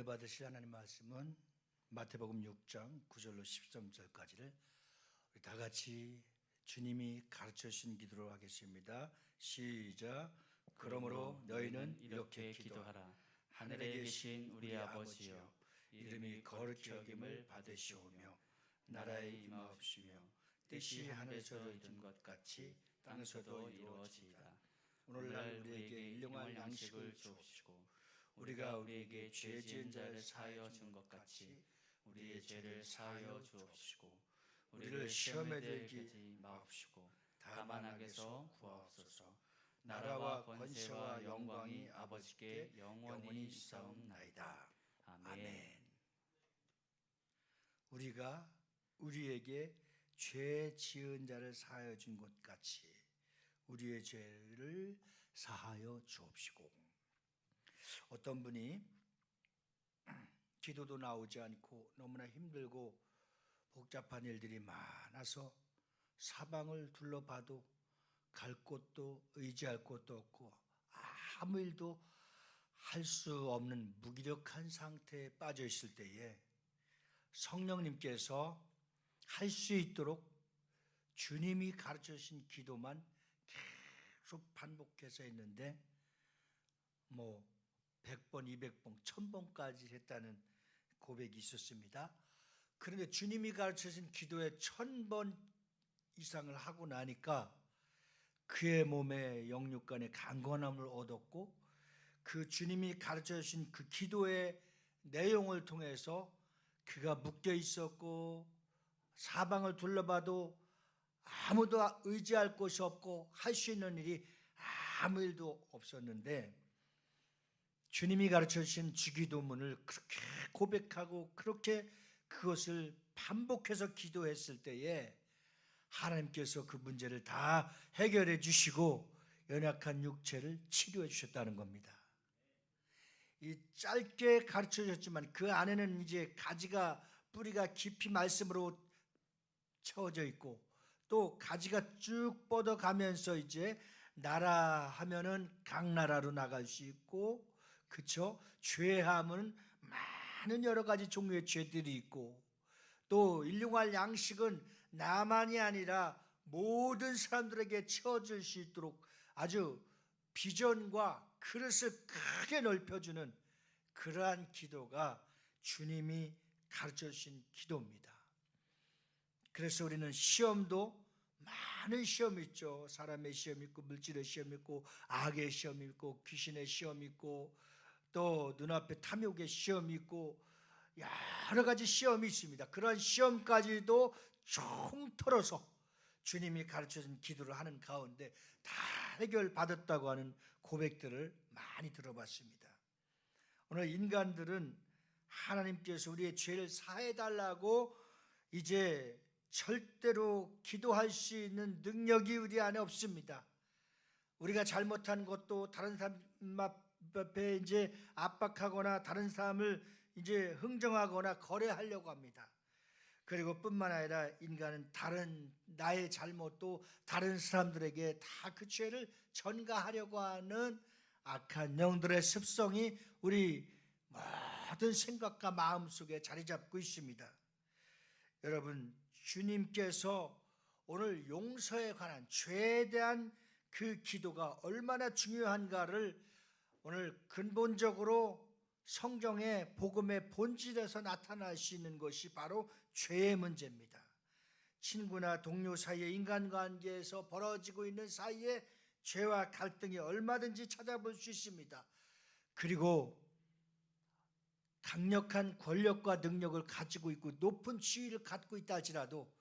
오늘 받으실 하나님 말씀은 마태복음 6장 9절로 13절까지를 우리 다 같이 주님이 가르쳐 주신 기도로 하겠습니다. 시작. 그러므로 너희는 이렇게 기도하라. 하늘에 계신 우리 아버지여, 이름이 거룩히 여김을 받으시오며 나라의 임하옵시며 뜻이 하늘에서 이룬 것 같이 땅에서도 이루어지이다. 오늘날 우리에게 일용할 양식을 주옵시고 우리가 우리에게 죄 지은 자를 사하여 준 것 같이 우리의 죄를 사하여 주옵시고 우리를 시험에 들게 하지 마옵시고 다만 악에서 구하옵소서. 나라와 권세와 영광이 아버지께 영원히 있사옵나이다. 아멘. 우리가 우리에게 죄 지은 자를 사하여 준 것 같이 우리의 죄를 사하여 주옵시고. 어떤 분이 기도도 나오지 않고 너무나 힘들고 복잡한 일들이 많아서 사방을 둘러봐도 갈 곳도 의지할 곳도 없고 아무 일도 할 수 없는 무기력한 상태에 빠져 있을 때에 성령님께서 할 수 있도록 주님이 가르쳐 주신 기도만 계속 반복해서 했는데 100번, 200번, 1000번까지 했다는 고백이 있었습니다. 그런데 주님이 가르쳐주신 기도에 1000번 이상을 하고 나니까 그의 몸에 영육간에 강건함을 얻었고 그 주님이 가르쳐주신 그 기도의 내용을 통해서 그가 묶여 있었고 사방을 둘러봐도 아무도 의지할 곳이 없고 할 수 있는 일이 아무 일도 없었는데 주님이 가르쳐주신 주기도문을 그렇게 고백하고 그렇게 그것을 반복해서 기도했을 때에 하나님께서 그 문제를 다 해결해 주시고 연약한 육체를 치료해 주셨다는 겁니다. 이 짧게 가르쳐 주셨지만 그 안에는 이제 가지가 뿌리가 깊이 말씀으로 채워져 있고 또 가지가 쭉 뻗어가면서 이제 나라 하면은 각 나라로 나갈 수 있고 그렇죠? 죄함은 많은 여러 가지 종류의 죄들이 있고 또 일용할 양식은 나만이 아니라 모든 사람들에게 채워질 수 있도록 아주 비전과 그릇을 크게 넓혀주는 그러한 기도가 주님이 가르쳐 주신 기도입니다. 그래서 우리는 시험도 많은 시험이 있죠. 사람의 시험이 있고 물질의 시험이 있고 악의 시험이 있고 귀신의 시험이 있고 또 눈앞에 탐욕의 시험이 있고 여러 가지 시험이 있습니다. 그런 시험까지도 총털어서 주님이 가르쳐준 기도를 하는 가운데 다 해결받았다고 하는 고백들을 많이 들어봤습니다. 오늘 인간들은 하나님께서 우리의 죄를 사해달라고 이제 절대로 기도할 수 있는 능력이 우리 안에 없습니다. 우리가 잘못한 것도 다른 사람 앞에 이제 압박하거나 다른 사람을 이제 흥정하거나 거래하려고 합니다. 그리고 뿐만 아니라 인간은 다른 나의 잘못도 다른 사람들에게 다 그 죄를 전가하려고 하는 악한 영들의 습성이 우리 모든 생각과 마음 속에 자리 잡고 있습니다. 여러분, 주님께서 오늘 용서에 관한 죄에 대한 그 기도가 얼마나 중요한가를 오늘 근본적으로 성경의 복음의 본질에서 나타날 수 있는 것이 바로 죄의 문제입니다. 친구나 동료 사이에 인간관계에서 벌어지고 있는 사이에 죄와 갈등이 얼마든지 찾아볼 수 있습니다. 그리고 강력한 권력과 능력을 가지고 있고 높은 지위를 갖고 있다 할지라도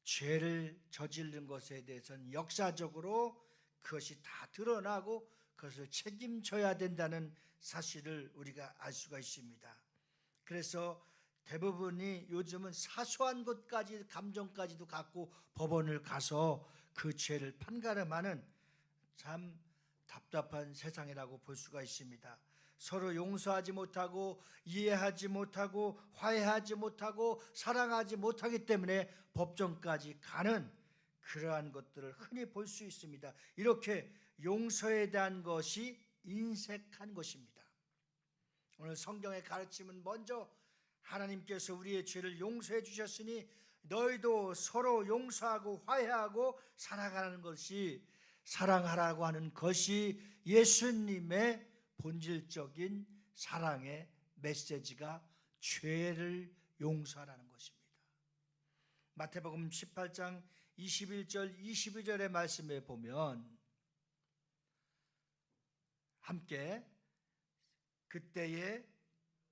죄를 저지른 것에 대해서는 역사적으로 그것이 다 드러나고 그것을 책임져야 된다는 사실을 우리가 알 수가 있습니다. 그래서 대부분이 요즘은 사소한 것까지 감정까지도 갖고 법원을 가서 그 죄를 판가름하는 참 답답한 세상이라고 볼 수가 있습니다. 서로 용서하지 못하고 이해하지 못하고 화해하지 못하고 사랑하지 못하기 때문에 법정까지 가는 그러한 것들을 흔히 볼 수 있습니다. 이렇게 용서에 대한 것이 인색한 것입니다. 오늘 성경의 가르침은 먼저 하나님께서 우리의 죄를 용서해 주셨으니 너희도 서로 용서하고 화해하고 살아가는 것이, 사랑하라고 하는 것이 예수님의 본질적인 사랑의 메시지가 죄를 용서하라는 것입니다. 마태복음 18장 21절 22절의 말씀에 보면 함께 그때에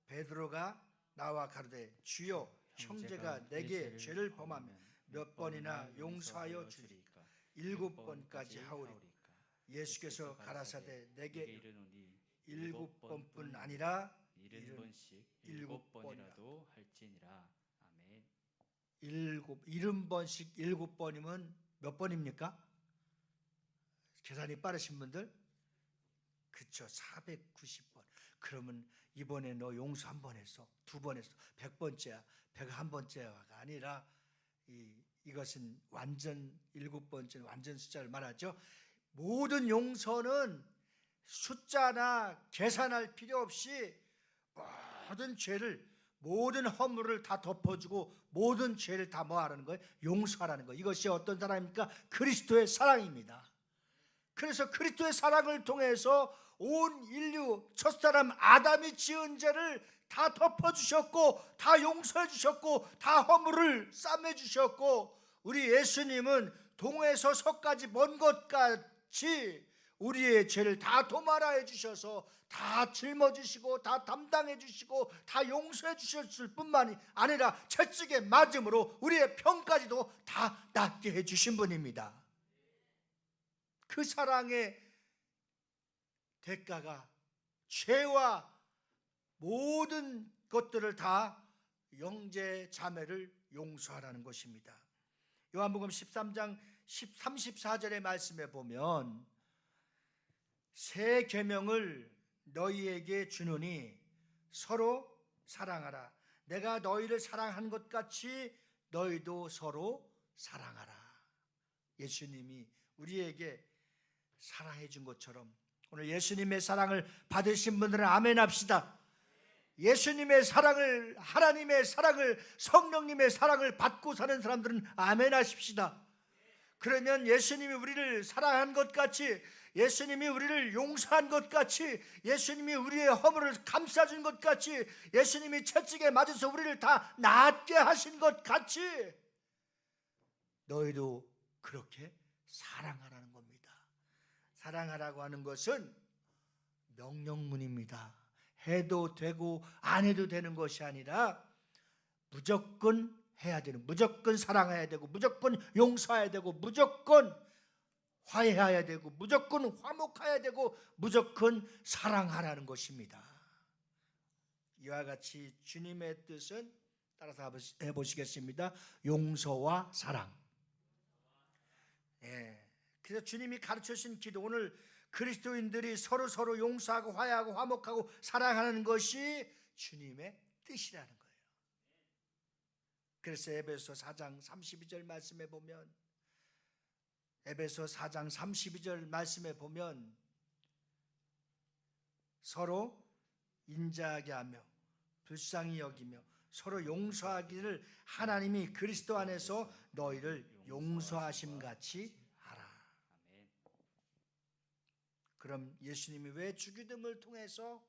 베드로가 나와 가로되 주여 형제가 내게 죄를 범하면 몇 번이나 용서하여 주리까? 7번까지 하오리까? 예수께서 가라사대 내게 이르노니 7번뿐 아니라 70번씩 7번이라도 할지니라. 아멘. 70번씩 7번이면 몇 번입니까? 계산이 빠르신 분들? 그쵸, 490번. 그러면 이번에 너 용서 한 번 했어, 2번 했어, 100번째야, 101번째가 아니라 이것은 완전 7번째는 완전 숫자를 말하죠. 모든 용서는 숫자나 계산할 필요 없이 모든 죄를, 모든 허물을 다 덮어주고 모든 죄를 다 뭐하라는 거예요? 용서하라는 거예요. 이것이 어떤 사랑입니까? 그리스도의 사랑입니다. 그래서 그리스도의 사랑을 통해서 온 인류, 첫사람 아담이 지은 죄를 다 덮어주셨고 다 용서해 주셨고 다 허물을 싸매 주셨고, 우리 예수님은 동에서 서까지 먼 것 같이 우리의 죄를 다 도말하여 주셔서 다 짊어지시고 다 담당해 주시고 다 용서해 주셨을 뿐만이 아니라 채찍에 맞음으로 우리의 병까지도 다 낫게 해 주신 분입니다. 그 사랑의 대가가 죄와 모든 것들을 다 형제 자매를 용서하라는 것입니다. 요한복음 13장 34절의 말씀에 보면 새 계명을 너희에게 주노니 서로 사랑하라. 내가 너희를 사랑한 것 같이 너희도 서로 사랑하라. 예수님이 우리에게 사랑해 준 것처럼 오늘 예수님의 사랑을 받으신 분들은 아멘 합시다. 예수님의 사랑을, 하나님의 사랑을, 성령님의 사랑을 받고 사는 사람들은 아멘 하십시다. 그러면 예수님이 우리를 사랑한 것 같이, 예수님이 우리를 용서한 것 같이, 예수님이 우리의 허물을 감싸준 것 같이, 예수님이 채찍에 맞아서 우리를 다 낫게 하신 것 같이 너희도 그렇게 사랑하라는 겁니다. 사랑하라고 하는 것은 명령문입니다. 해도 되고 안 해도 되는 것이 아니라 무조건 해야 되는, 무조건 사랑해야 되고 무조건 용서해야 되고 무조건 화해해야 되고 무조건 화목해야 되고 무조건 사랑하라는 것입니다. 이와 같이 주님의 뜻은 따라서 해보시겠습니다. 용서와 사랑. 그래서 주님이 가르쳐주신 기도, 오늘 그리스도인들이 서로 용서하고 화해하고 화목하고 사랑하는 것이 주님의 뜻이라는 거예요. 그래서 에베소 4장 32절 말씀에 보면, 에베소 4장 32절 말씀에 보면 서로 인자하게 하며 불쌍히 여기며 서로 용서하기를 하나님이 그리스도 안에서 너희를 용서하심 같이 하라. 그럼 예수님이 왜 죽이심을 통해서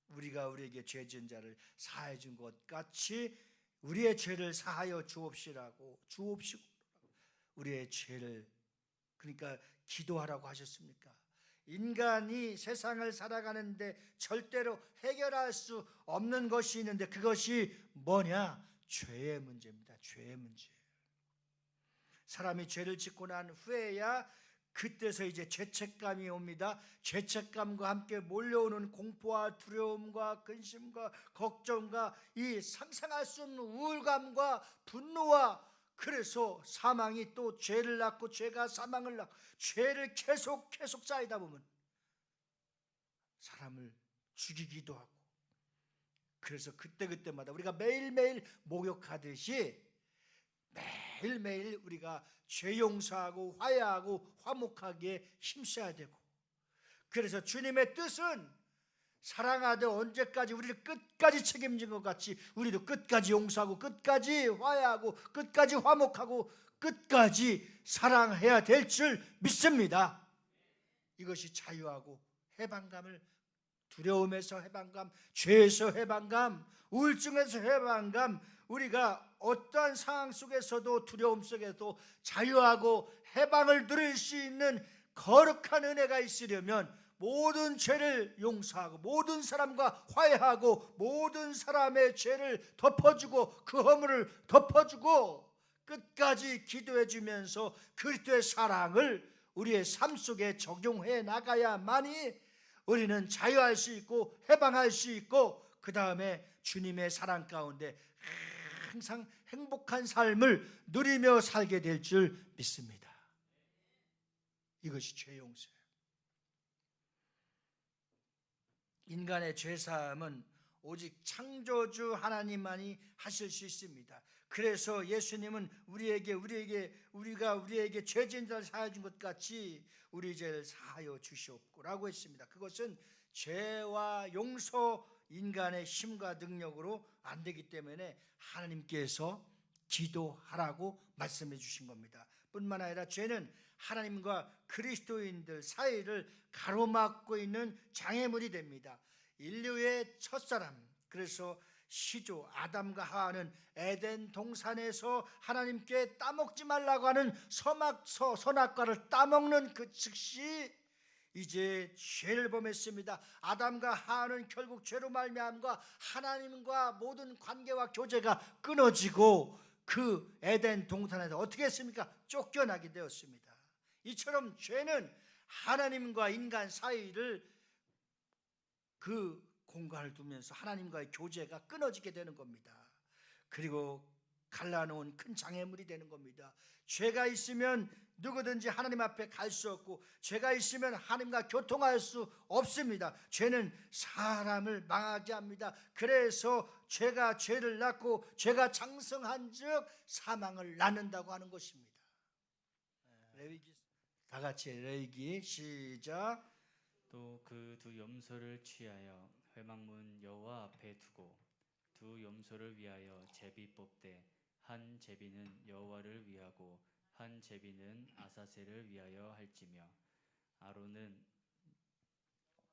우리가 우리에게 죄 지은 자를 사하여 준 것 같이 우리의 죄를 사하여 주옵시고 우리의 죄를, 그러니까 기도하라고 하셨습니까? 인간이 세상을 살아가는데 절대로 해결할 수 없는 것이 있는데 그것이 뭐냐? 죄의 문제입니다. 죄의 문제. 사람이 죄를 짓고 난 후에야 그때서 이제 죄책감이 옵니다. 죄책감과 함께 몰려오는 공포와 두려움과 근심과 걱정과 이 상상할 수 없는 우울감과 분노와, 그래서 사망이 또 죄를 낳고 죄가 사망을 낳고 죄를 계속 쌓이다 보면 사람을 죽이기도 하고, 그래서 그때마다 우리가 매일매일 목욕하듯이 매일매일 우리가 죄 용서하고 화해하고 화목하기에 힘써야 되고, 그래서 주님의 뜻은 사랑하되 언제까지 우리를 끝까지 책임진 것 같이 우리도 끝까지 용서하고 끝까지 화해하고 끝까지 화목하고 끝까지 사랑해야 될 줄 믿습니다. 이것이 자유하고 해방감을, 두려움에서 해방감, 죄에서 해방감, 우울증에서 해방감, 우리가 어떠한 상황 속에서도 두려움 속에도 자유하고 해방을 누릴 수 있는 거룩한 은혜가 있으려면 모든 죄를 용서하고 모든 사람과 화해하고 모든 사람의 죄를 덮어주고 그 허물을 덮어주고 끝까지 기도해 주면서 그리스도의 사랑을 우리의 삶 속에 적용해 나가야만이 우리는 자유할 수 있고 해방할 수 있고 그 다음에 주님의 사랑 가운데 항상 행복한 삶을 누리며 살게 될 줄 믿습니다. 이것이 죄 용서예요. 인간의 죄사함은 오직 창조주 하나님만이 하실 수 있습니다. 그래서 예수님은 우리가 우리에게 죄진 자를 사하여 준 것 같이 우리 죄를 사하여 주시옵고라고 했습니다. 그것은 죄와 용서 인간의 힘과 능력으로 안 되기 때문에 하나님께서 기도하라고 말씀해 주신 겁니다. 뿐만 아니라 죄는 하나님과 그리스도인들 사이를 가로막고 있는 장애물이 됩니다. 인류의 첫사람, 그래서 시조 아담과 하와는 에덴 동산에서 하나님께 따먹지 말라고 하는 선악과를 따먹는 그 즉시 이제 죄를 범했습니다. 아담과 하와는 결국 죄로 말미암아 하나님과 모든 관계와 교제가 끊어지고 그 에덴 동산에서 어떻게 했습니까? 쫓겨나게 되었습니다. 이처럼 죄는 하나님과 인간 사이를 그 공간을 두면서 하나님과의 교제가 끊어지게 되는 겁니다. 그리고 갈라놓은 큰 장애물이 되는 겁니다. 죄가 있으면 누구든지 하나님 앞에 갈 수 없고 죄가 있으면 하나님과 교통할 수 없습니다. 죄는 사람을 망하게 합니다. 그래서 죄가 죄를 낳고 죄가 장성한 즉 사망을 낳는다고 하는 것입니다. 레위기 다 같이 레위기 시작. 또 그 두 염소를 취하여 회막문 여호와 앞에 두고 두 염소를 위하여 제비 뽑되 한 제비는 여호와를 위하고 한 제비는 아사셀을 위하여 할지며 아론은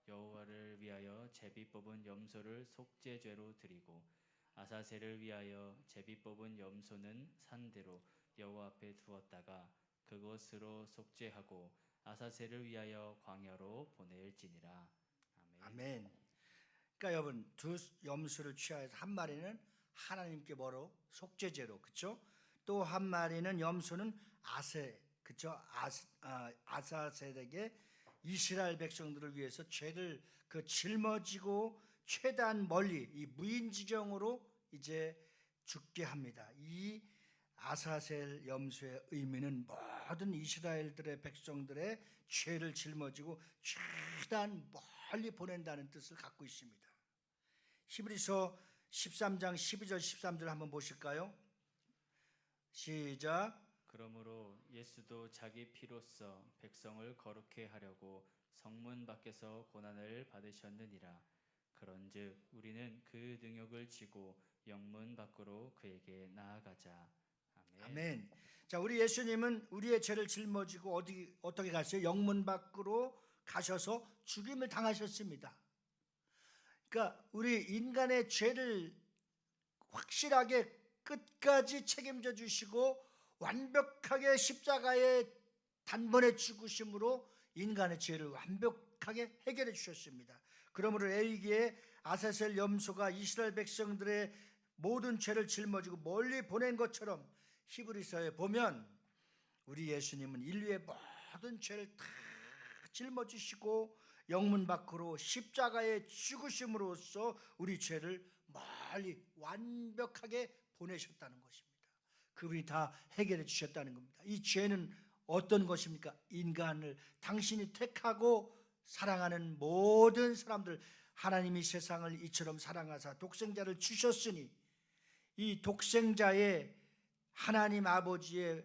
여호와를 위하여 제비 뽑은 염소를 속죄죄로 드리고 아사셀을 위하여 제비 뽑은 염소는 산대로 여호와 앞에 두었다가 그것으로 속죄하고 아사셀을 위하여 광야로 보낼지니라. 아멘. 아멘. 그러니까 여러분 두 염소를 취하여서 한 마리는 하나님께 뭐로 속죄제로, 그렇죠? 또 한 마리는 염소는 그렇죠? 아사셀에게 이스라엘 백성들을 위해서 죄를 짊어지고 최대한 멀리 이 무인지경으로 이제 죽게 합니다. 이 아사셀 염소의 의미는 모든 이스라엘들의 백성들의 죄를 짊어지고 최대한 멀리 보낸다는 뜻을 갖고 있습니다. 히브리서 13장 12절 13절 한번 보실까요? 시작. 그러므로 예수도 자기 피로써 백성을 거룩해 하려고 성문 밖에서 고난을 받으셨느니라. 그런즉 우리는 그 능욕을 지고 영문 밖으로 그에게 나아가자. 아멘. 아멘. 자, 우리 예수님은 우리의 죄를 짊어지고 어떻게 가셨어요? 영문 밖으로 가셔서 죽임을 당하셨습니다. 그러니까 우리 인간의 죄를 확실하게 끝까지 책임져 주시고 완벽하게 십자가에 단번에 죽으심으로 인간의 죄를 완벽하게 해결해 주셨습니다. 그러므로 레위기에 아사셀 염소가 이스라엘 백성들의 모든 죄를 짊어지고 멀리 보낸 것처럼 히브리서에 보면 우리 예수님은 인류의 모든 죄를 다 짊어지시고 영문 밖으로 십자가에 죽으심으로써 우리 죄를 멀리 완벽하게 보내셨다는 것입니다. 그분이 다 해결해 주셨다는 겁니다. 이 죄는 어떤 것입니까? 인간을 당신이 택하고 사랑하는 모든 사람들, 하나님이 세상을 이처럼 사랑하사 독생자를 주셨으니 이 독생자의 하나님 아버지의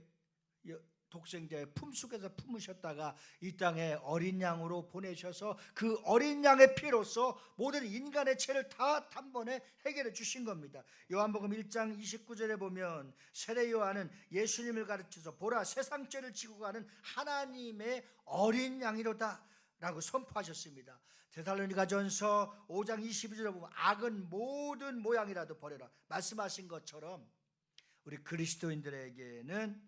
독생자의 품속에서 품으셨다가 이 땅에 어린 양으로 보내셔서 그 어린 양의 피로서 모든 인간의 죄를 다 단번에 해결해 주신 겁니다. 요한복음 1장 29절에 보면 세례 요한은 예수님을 가르쳐서 보라 세상 죄를 지고 가는 하나님의 어린 양이로다 라고 선포하셨습니다. 데살로니가전서 5장 22절에 보면 악은 모든 모양이라도 버려라 말씀하신 것처럼 우리 그리스도인들에게는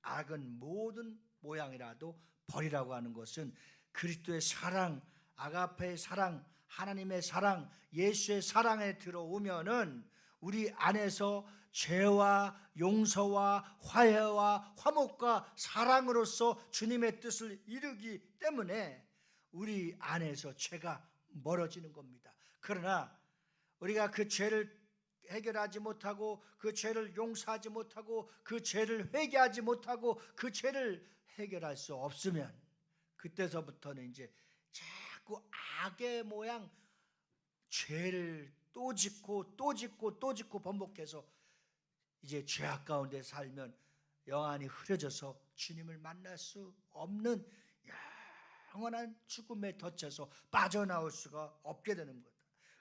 악은 모든 모양이라도 버리라고 하는 것은 그리스도의 사랑, 아가페의 사랑, 하나님의 사랑, 예수의 사랑에 들어오면은 우리 안에서 죄와 용서와 화해와 화목과 사랑으로서 주님의 뜻을 이루기 때문에 우리 안에서 죄가 멀어지는 겁니다. 그러나 우리가 그 죄를 해결하지 못하고 그 죄를 용서하지 못하고 그 죄를 회개하지 못하고 그 죄를 해결할 수 없으면 그때서부터는 이제 자꾸 악의 모양 죄를 또 짓고 또 짓고 또 짓고 반복해서 이제 죄악 가운데 살면 영안이 흐려져서 주님을 만날 수 없는 영원한 죽음의 덫에서 빠져나올 수가 없게 되는 것.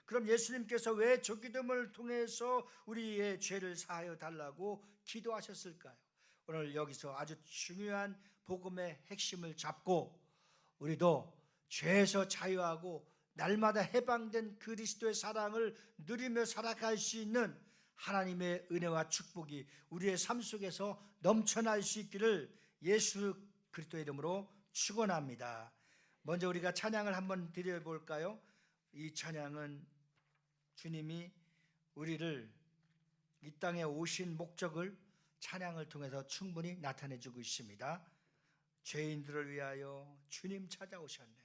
그럼 예수님께서 왜 조기도문을 통해서 우리의 죄를 사하여 달라고 기도하셨을까요? 오늘 여기서 아주 중요한 복음의 핵심을 잡고 우리도 죄에서 자유하고 날마다 해방된 그리스도의 사랑을 누리며 살아갈 수 있는 하나님의 은혜와 축복이 우리의 삶 속에서 넘쳐날 수 있기를 예수 그리스도의 이름으로 축원합니다. 먼저 우리가 찬양을 한번 드려볼까요? 이 찬양은 주님이 우리를 이 땅에 오신 목적을 찬양을 통해서 충분히 나타내주고 있습니다. 죄인들을 위하여 주님 찾아오셨네.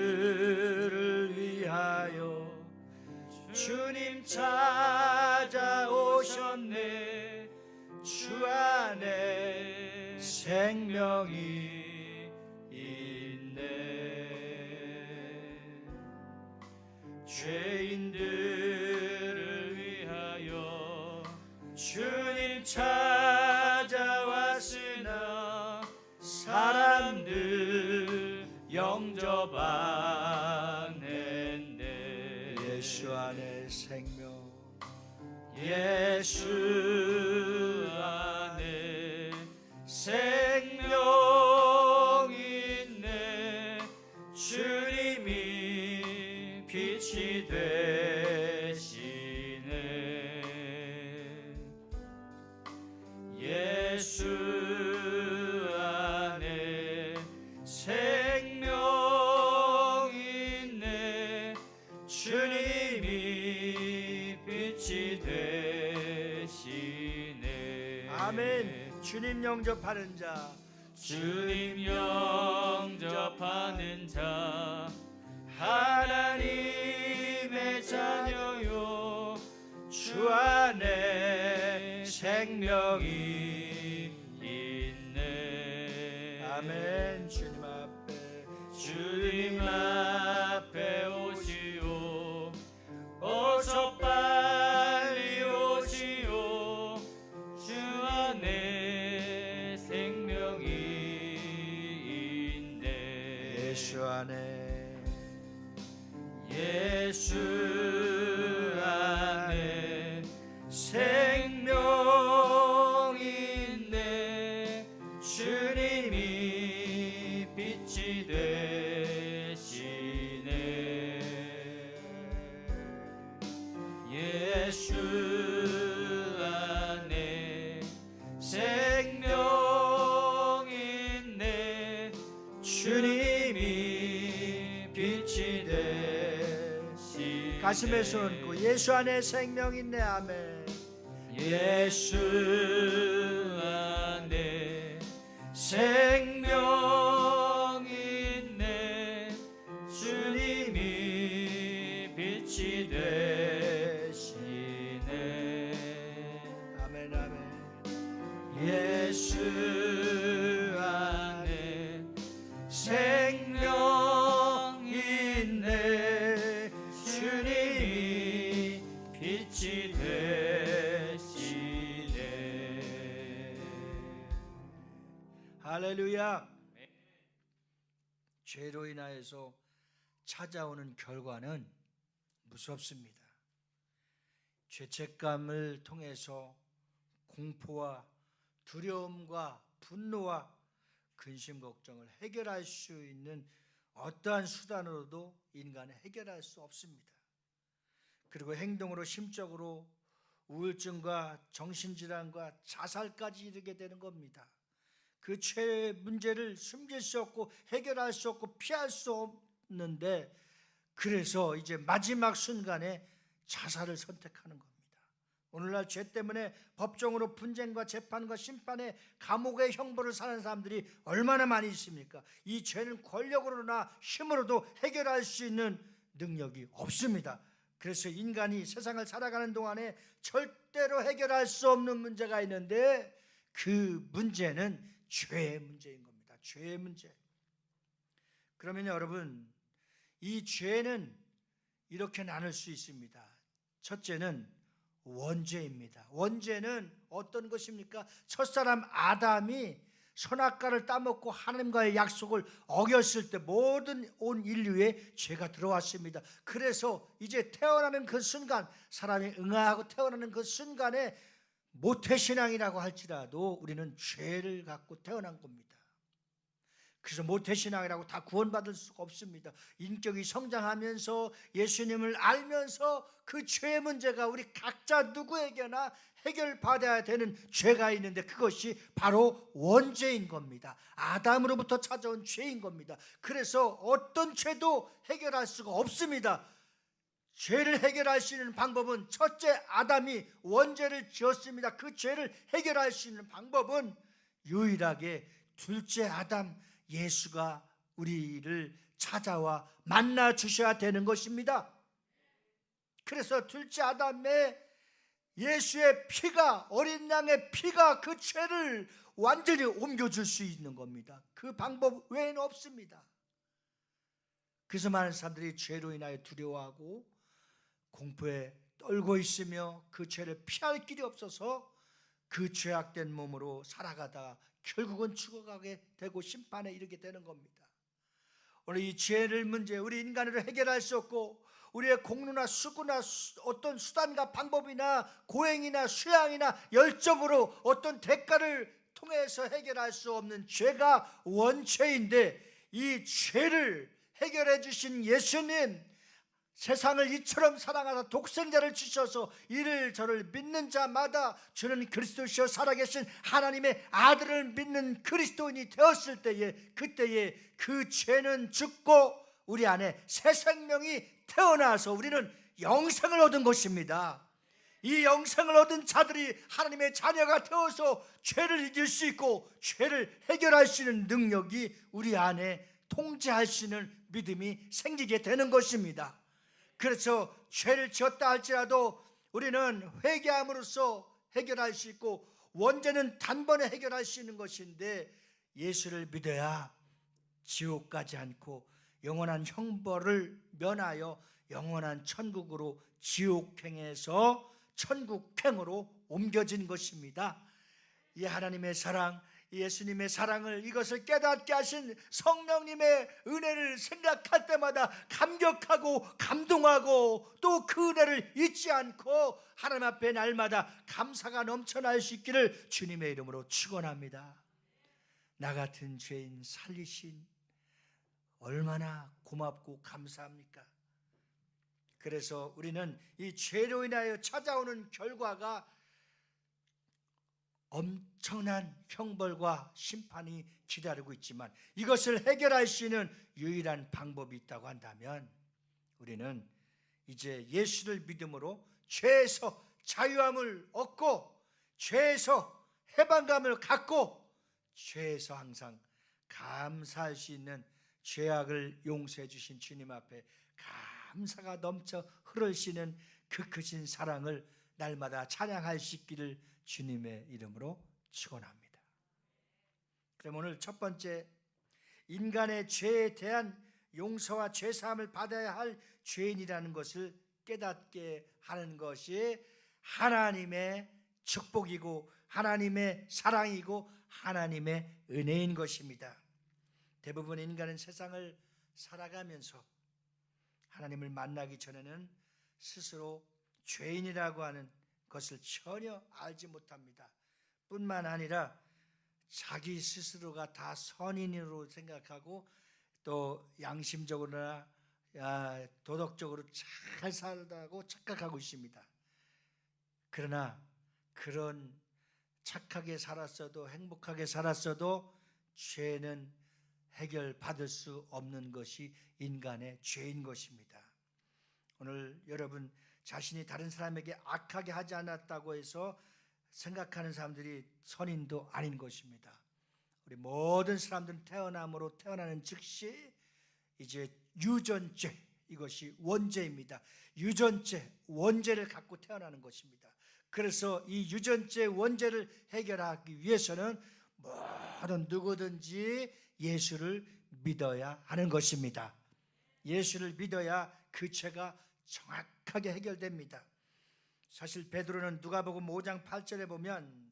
죄인들을 위하여 주님 찾아오셨네. 주 안에 생명이 있네. 죄인들을 위하여 주님 찾아왔으나 사람들 영접 안 했네. 예수 안에 생명, 예수 안에 생명 있네. 주님이 빛이 되시네. 예수 안에 생명 있네. 주님이 빛이 되시네. 아멘. 주님 영접하는 자, 주님 영접하는 자 하나님의 자녀요. 주 안에 생명이 있네. 아멘. 주님 앞에 오시오. 어서 빨리 오시오. 주 안에 생명이 있네. 예수 안에, 예수 안에 생명 있네. 주님이 빛이 되시네. 예수 안에 생명 있네. 주님이 빛이 되시네. 가슴에 손 얹고 예수 안에 생명 있네. 아멘. 예수 안에 생명 있네. 주님이 빛이 되시네. 죄로 인하여서 찾아오는 결과는 무섭습니다. 죄책감을 통해서 공포와 두려움과 분노와 근심 걱정을 해결할 수 있는 어떠한 수단으로도 인간은 해결할 수 없습니다. 그리고 행동으로 심적으로 우울증과 정신질환과 자살까지 이르게 되는 겁니다. 그 죄의 문제를 숨길 수 없고 해결할 수 없고 피할 수 없는데, 그래서 이제 마지막 순간에 자살을 선택하는 겁니다. 오늘날 죄 때문에 법정으로 분쟁과 재판과 심판의 감옥의 형벌을 사는 사람들이 얼마나 많이 있습니까? 이 죄는 권력으로나 힘으로도 해결할 수 있는 능력이 없습니다. 그래서 인간이 세상을 살아가는 동안에 절대로 해결할 수 없는 문제가 있는데, 그 문제는 죄의 문제인 겁니다. 죄의 문제. 그러면 여러분, 이 죄는 이렇게 나눌 수 있습니다. 첫째는 원죄입니다. 원죄는 어떤 것입니까? 첫사람 아담이 선악과를 따먹고 하나님과의 약속을 어겼을 때 모든 온 인류에 죄가 들어왔습니다. 그래서 이제 태어나는 그 순간, 사람이 응아하고 태어나는 그 순간에 모태신앙이라고 할지라도 우리는 죄를 갖고 태어난 겁니다. 그래서 모태신앙이라고 다 구원받을 수가 없습니다. 인격이 성장하면서 예수님을 알면서 그 죄의 문제가 우리 각자 누구에게나 해결받아야 되는 죄가 있는데, 그것이 바로 원죄인 겁니다. 아담으로부터 찾아온 죄인 겁니다. 그래서 어떤 죄도 해결할 수가 없습니다. 죄를 해결할 수 있는 방법은, 첫째 아담이 원죄를 지었습니다. 그 죄를 해결할 수 있는 방법은 유일하게 둘째 아담 예수가 우리를 찾아와 만나 주셔야 되는 것입니다. 그래서 둘째 아담의 예수의 피가, 어린 양의 피가 그 죄를 완전히 옮겨줄 수 있는 겁니다. 그 방법 외에는 없습니다. 그래서 많은 사람들이 죄로 인하여 두려워하고 공포에 떨고 있으며 그 죄를 피할 길이 없어서 그 죄악된 몸으로 살아가다 결국은 죽어가게 되고 심판에 이르게 되는 겁니다. 오늘 이 죄를 문제, 우리 인간으로 해결할 수 없고, 우리의 공로나 수고나 어떤 수단과 방법이나 고행이나 수양이나 열정으로 어떤 대가를 통해서 해결할 수 없는 죄가 원죄인데, 이 죄를 해결해 주신 예수님, 세상을 이처럼 사랑하사 독생자를 주셔서 이를 저를 믿는 자마다 주는 그리스도시여 살아계신 하나님의 아들을 믿는 그리스도인이 되었을 때에, 그때에 그 죄는 죽고 우리 안에 새 생명이 태어나서 우리는 영생을 얻은 것입니다. 이 영생을 얻은 자들이 하나님의 자녀가 되어서 죄를 이길 수 있고 죄를 해결할 수 있는 능력이 우리 안에 통제할 수 있는 믿음이 생기게 되는 것입니다. 그래서 죄를 지었다 할지라도 우리는 회개함으로써 해결할 수 있고, 원죄는 단번에 해결할 수 있는 것인데, 예수를 믿어야 지옥 가지 않고 영원한 형벌을 면하여 영원한 천국으로, 지옥행에서 천국행으로 옮겨진 것입니다. 이 하나님의 사랑, 예수님의 사랑을, 이것을 깨닫게 하신 성령님의 은혜를 생각할 때마다 감격하고 감동하고, 또 그 은혜를 잊지 않고 하나님 앞에 날마다 감사가 넘쳐날 수 있기를 주님의 이름으로 축원합니다. 나 같은 죄인 살리신 얼마나 고맙고 감사합니까? 그래서 우리는 이 죄로 인하여 찾아오는 결과가 엄청난 형벌과 심판이 기다리고 있지만, 이것을 해결할 수 있는 유일한 방법이 있다고 한다면, 우리는 이제 예수를 믿음으로 죄에서 자유함을 얻고 죄에서 해방감을 갖고 죄에서 항상 감사할 수 있는, 죄악을 용서해 주신 주님 앞에 감사가 넘쳐 흐르시는 그 크신 사랑을 날마다 찬양할 수 있기를 주님의 이름으로 축원합니다. 그럼 오늘 첫 번째, 인간의 죄에 대한 용서와 죄사함을 받아야 할 죄인이라는 것을 깨닫게 하는 것이 하나님의 축복이고 하나님의 사랑이고 하나님의 은혜인 것입니다. 대부분 인간은 세상을 살아가면서 하나님을 만나기 전에는 스스로 죄인이라고 하는 것을 전혀 알지 못합니다. 뿐만 아니라 자기 스스로가 다 선인으로 생각하고 또 양심적으로나 도덕적으로 잘 살다고 착각하고 있습니다. 그러나 그런 착하게 살았어도 행복하게 살았어도 죄는 해결받을 수 없는 것이 인간의 죄인 것입니다. 오늘 여러분 자신이 다른 사람에게 악하게 하지 않았다고 해서 생각하는 사람들이 선인도 아닌 것입니다. 우리 모든 사람들은 태어남으로 태어나는 즉시 이제 유전죄, 이것이 원죄입니다. 유전죄, 원죄를 갖고 태어나는 것입니다. 그래서 이 유전죄 원죄를 해결하기 위해서는 모든 누구든지 예수를 믿어야 하는 것입니다. 예수를 믿어야 그 죄가 정확하게 해결됩니다. 사실 베드로는 누가복음 5장 8절에 보면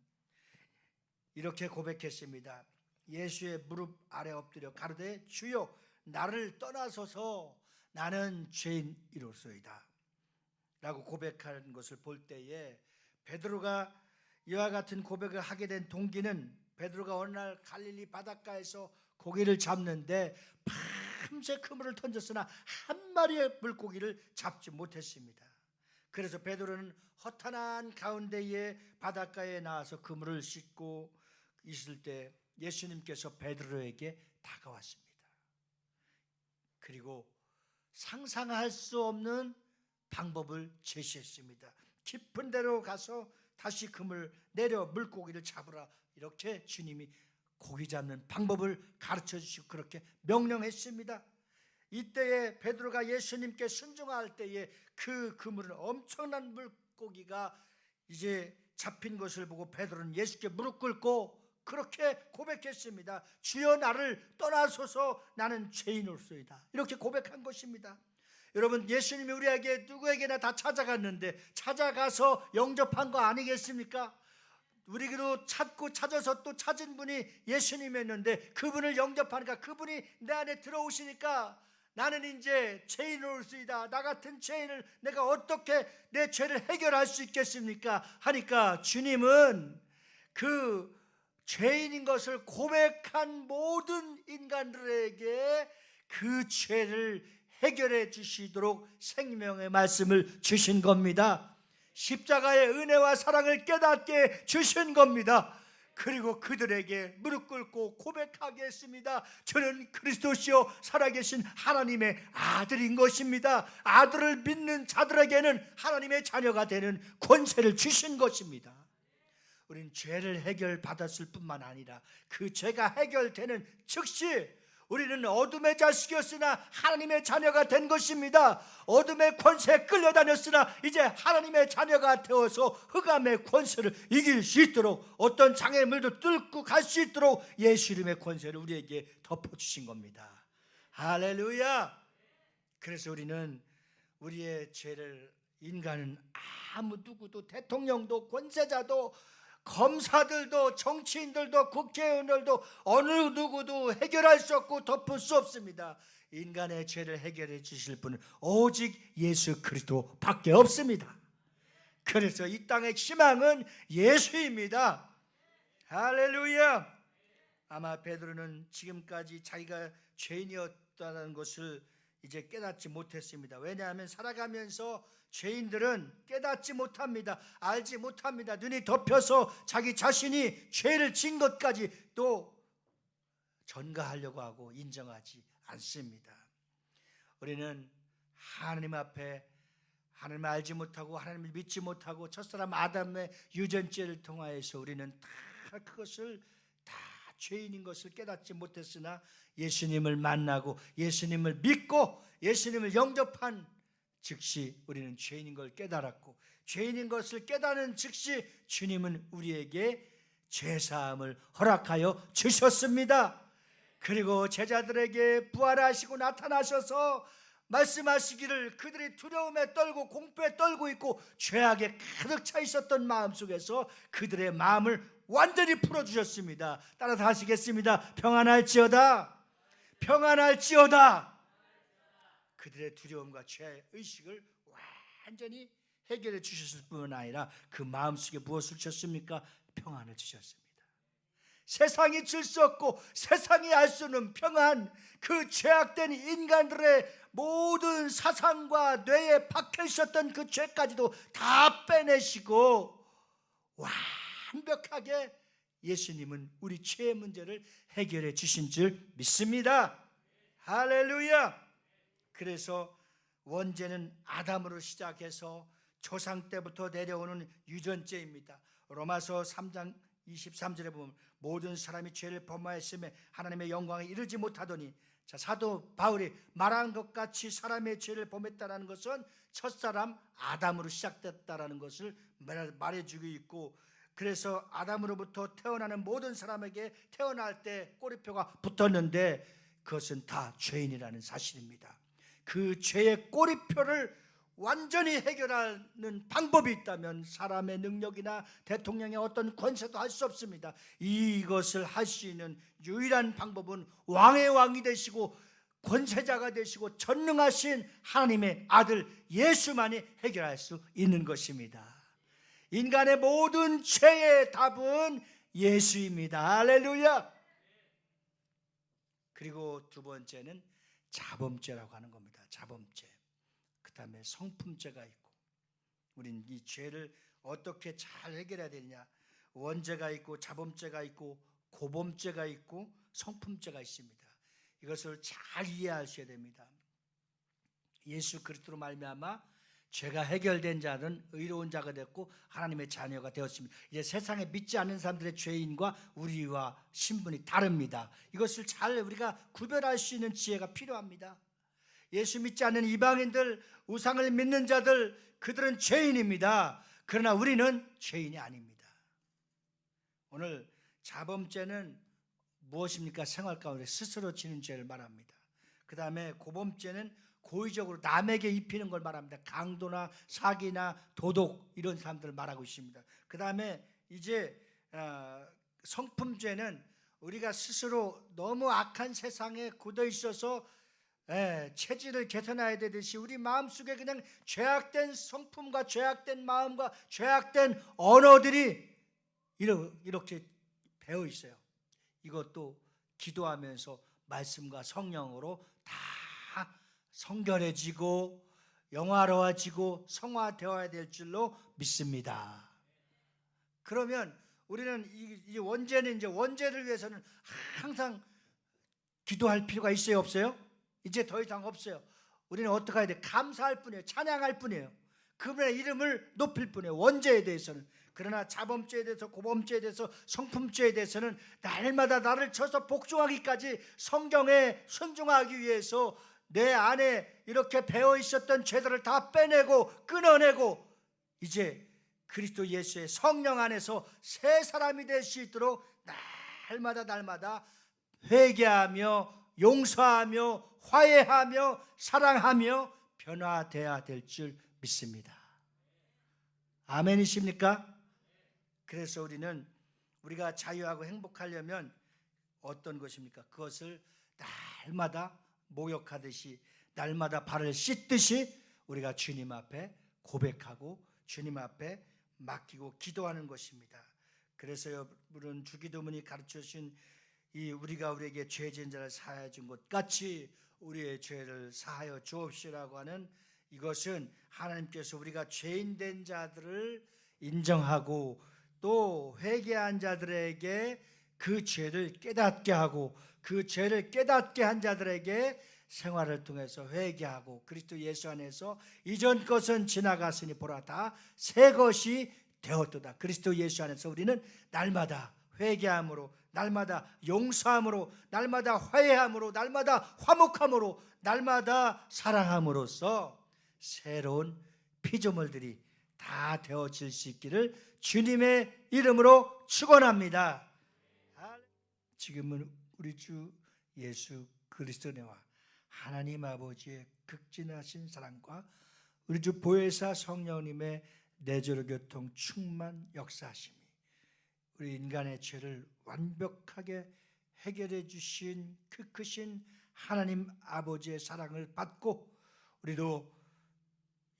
이렇게 고백했습니다. 예수의 무릎 아래 엎드려 가로되 주여 나를 떠나소서 나는 죄인이로소이다 라고 고백하는 것을 볼 때에 베드로가 이와 같은 고백을 하게 된 동기는 베드로가 어느 날 갈릴리 바닷가에서 고기를 잡는데 밤새 그물을 던졌으나 한 마리의 물고기를 잡지 못했습니다. 그래서 베드로는 허탄한 가운데에 바닷가에 나와서 그물을 씻고 있을 때 예수님께서 베드로에게 다가왔습니다. 그리고 상상할 수 없는 방법을 제시했습니다. 깊은 데로 가서 다시 그물 내려 물고기를 잡으라, 이렇게 주님이 고기 잡는 방법을 가르쳐 주시고 그렇게 명령했습니다. 이때에 베드로가 예수님께 순종할 때에 그 그물은 엄청난 물고기가 이제 잡힌 것을 보고 베드로는 예수께 무릎 꿇고 그렇게 고백했습니다. 주여 나를 떠나소서 나는 죄인으로소이다, 이렇게 고백한 것입니다. 여러분, 예수님이 우리에게 누구에게나 다 찾아갔는데 찾아가서 영접한 거 아니겠습니까? 우리도 찾고 찾아서 또 찾은 분이 예수님이었는데 그분을 영접하니까 그분이 내 안에 들어오시니까 나는 이제 죄인으로서이다, 나 같은 죄인을 내가 어떻게 내 죄를 해결할 수 있겠습니까? 하니까 주님은 그 죄인인 것을 고백한 모든 인간들에게 그 죄를 해결해 주시도록 생명의 말씀을 주신 겁니다. 십자가의 은혜와 사랑을 깨닫게 주신 겁니다. 그리고 그들에게 무릎 꿇고 고백하게 했습니다. 저는 그리스도시요 살아계신 하나님의 아들인 것입니다. 아들을 믿는 자들에게는 하나님의 자녀가 되는 권세를 주신 것입니다. 우리는 죄를 해결받았을 뿐만 아니라 그 죄가 해결되는 즉시 우리는 어둠의 자식이었으나 하나님의 자녀가 된 것입니다. 어둠의 권세에 끌려다녔으나 이제 하나님의 자녀가 되어서 흑암의 권세를 이길 수 있도록, 어떤 장애물도 뚫고 갈 수 있도록 예수 이름의 권세를 우리에게 덮어주신 겁니다. 할렐루야. 그래서 우리는 우리의 죄를, 인간은 아무 누구도, 대통령도 권세자도 검사들도 정치인들도 국회의원들도 어느 누구도 해결할 수 없고 덮을 수 없습니다. 인간의 죄를 해결해 주실 분은 오직 예수 그리스도밖에 없습니다. 그래서 이 땅의 희망은 예수입니다. 할렐루야. 아마 베드로는 지금까지 자기가 죄인이었다는 것을 이제 깨닫지 못했습니다. 왜냐하면 살아가면서 죄인들은 깨닫지 못합니다. 알지 못합니다. 눈이 덮여서 자기 자신이 죄를 진 것까지 또 전가하려고 하고 인정하지 않습니다. 우리는 하나님 앞에 하나님을 알지 못하고 하나님을 믿지 못하고 첫사람 아담의 유전죄를 통하여서 우리는 다 그것을 다 죄인인 것을 깨닫지 못했으나 예수님을 만나고 예수님을 믿고 예수님을 영접한 즉시 우리는 죄인인 걸 깨달았고, 죄인인 것을 깨닫는 즉시 주님은 우리에게 죄사함을 허락하여 주셨습니다. 그리고 제자들에게 부활하시고 나타나셔서 말씀하시기를 그들이 두려움에 떨고 공포에 떨고 있고 죄악에 가득 차 있었던 마음속에서 그들의 마음을 완전히 풀어주셨습니다. 따라서 하시겠습니다. 평안할지어다. 평안할지어다. 그들의 두려움과 죄의식을 완전히 해결해 주셨을 뿐 아니라 그 마음속에 무엇을 주셨습니까? 평안을 주셨습니다. 세상이 줄 수 없고 세상이 알 수 없는 평안, 그 죄악된 인간들의 모든 사상과 뇌에 박혀 있었던 그 죄까지도 다 빼내시고 완벽하게 예수님은 우리 죄의 문제를 해결해 주신 줄 믿습니다. 할렐루야. 그래서 원죄는 아담으로 시작해서 조상 때부터 내려오는 유전죄입니다. 로마서 3장 23절에 보면 모든 사람이 죄를 범하였음에 하나님의 영광에 이르지 못하더니, 자, 사도 바울이 말한 것 같이 사람의 죄를 범했다라는 것은 첫사람 아담으로 시작됐다라는 것을 말해주고 있고, 그래서 아담으로부터 태어나는 모든 사람에게 태어날 때 꼬리표가 붙었는데 그것은 다 죄인이라는 사실입니다. 그 죄의 꼬리표를 완전히 해결하는 방법이 있다면 사람의 능력이나 대통령의 어떤 권세도 할 수 없습니다. 이것을 할 수 있는 유일한 방법은 왕의 왕이 되시고 권세자가 되시고 전능하신 하나님의 아들 예수만이 해결할 수 있는 것입니다. 인간의 모든 죄의 답은 예수입니다. 할렐루야. 그리고 두 번째는 자범죄라고 하는 겁니다. 자범죄. 그 다음에 성품죄가 있고, 우린 이 죄를 어떻게 잘 해결해야 되느냐. 원죄가 있고 자범죄가 있고 고범죄가 있고 성품죄가 있습니다. 이것을 잘 이해하셔야 됩니다. 예수 그리스도로 말미암아 죄가 해결된 자는 의로운 자가 됐고 하나님의 자녀가 되었습니다. 이제 세상에 믿지 않는 사람들의 죄인과 우리와 신분이 다릅니다. 이것을 잘 우리가 구별할 수 있는 지혜가 필요합니다. 예수 믿지 않는 이방인들, 우상을 믿는 자들, 그들은 죄인입니다. 그러나 우리는 죄인이 아닙니다. 오늘 자범죄는 무엇입니까? 생활 가운데 스스로 지는 죄를 말합니다. 그 다음에 고범죄는 고의적으로 남에게 입히는 걸 말합니다. 강도나 사기나 도둑, 이런 사람들을 말하고 있습니다. 그 다음에 이제 성품죄는 우리가 스스로 너무 악한 세상에 굳어 있어서 체질을 개선해야 되듯이 우리 마음속에 그냥 죄악된 성품과 죄악된 마음과 죄악된 언어들이 이렇게 배어 있어요. 이것도 기도하면서 말씀과 성령으로 다 성결해지고 영화로워지고 성화되어야 될 줄로 믿습니다. 그러면 우리는 이 원죄는, 이제 원죄를 위해서는 항상 기도할 필요가 있어요, 없어요? 이제 더 이상 없어요. 우리는 어떻게 해야 돼? 감사할 뿐이에요. 찬양할 뿐이에요. 그분의 이름을 높일 뿐이에요. 원죄에 대해서는. 그러나 자범죄에 대해서, 고범죄에 대해서, 성품죄에 대해서는 날마다 나를 쳐서 복종하기까지 성경에 순종하기 위해서 내 안에 이렇게 배어 있었던 죄들을 다 빼내고 끊어내고 이제 그리스도 예수의 성령 안에서 새 사람이 될 수 있도록 날마다 회개하며 용서하며 화해하며 사랑하며 변화되어야 될 줄 믿습니다. 아멘이십니까? 그래서 우리가 자유하고 행복하려면 어떤 것입니까? 그것을 날마다 목욕하듯이, 날마다 발을 씻듯이 우리가 주님 앞에 고백하고 주님 앞에 맡기고 기도하는 것입니다. 그래서 여러분, 주기도문이 가르쳐 주신 이 우리가 우리에게 죄 지은 자를 사하여 준 것 같이 우리의 죄를 사하여 주옵시라고 하는 이것은 하나님께서 우리가 죄인 된 자들을 인정하고 또 회개한 자들에게 그 죄를 깨닫게 하고 그 죄를 깨닫게 한 자들에게 생활을 통해서 회개하고 그리스도 예수 안에서 이전 것은 지나갔으니 보라 다 새 것이 되었도다. 그리스도 예수 안에서 우리는 날마다 회개함으로, 날마다 용서함으로, 날마다 화해함으로, 날마다 화목함으로, 날마다 사랑함으로써 새로운 피조물들이 다 되어질 수 있기를 주님의 이름으로 축원합니다. 지금은 우리 주 예수 그리스도와 하나님 아버지의 극진하신 사랑과 우리 주 보혜사 성령님의 내조로 교통 충만 역사하심이 우리 인간의 죄를 완벽하게 해결해 주신 그 크신 하나님 아버지의 사랑을 받고 우리도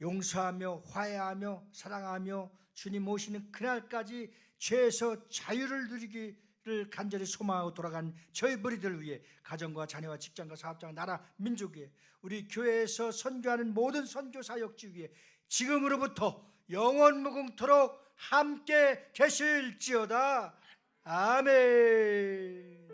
용서하며 화해하며 사랑하며 주님 오시는 그날까지 죄에서 자유를 누리기를 간절히 소망하고 돌아간 저희 무리들을 위해 가정과 자녀와 직장과 사업장 나라 민족 위해 우리 교회에서 선교하는 모든 선교 사역지 위해 지금으로부터 영원 무궁토록 함께 계실지어다. 아멘.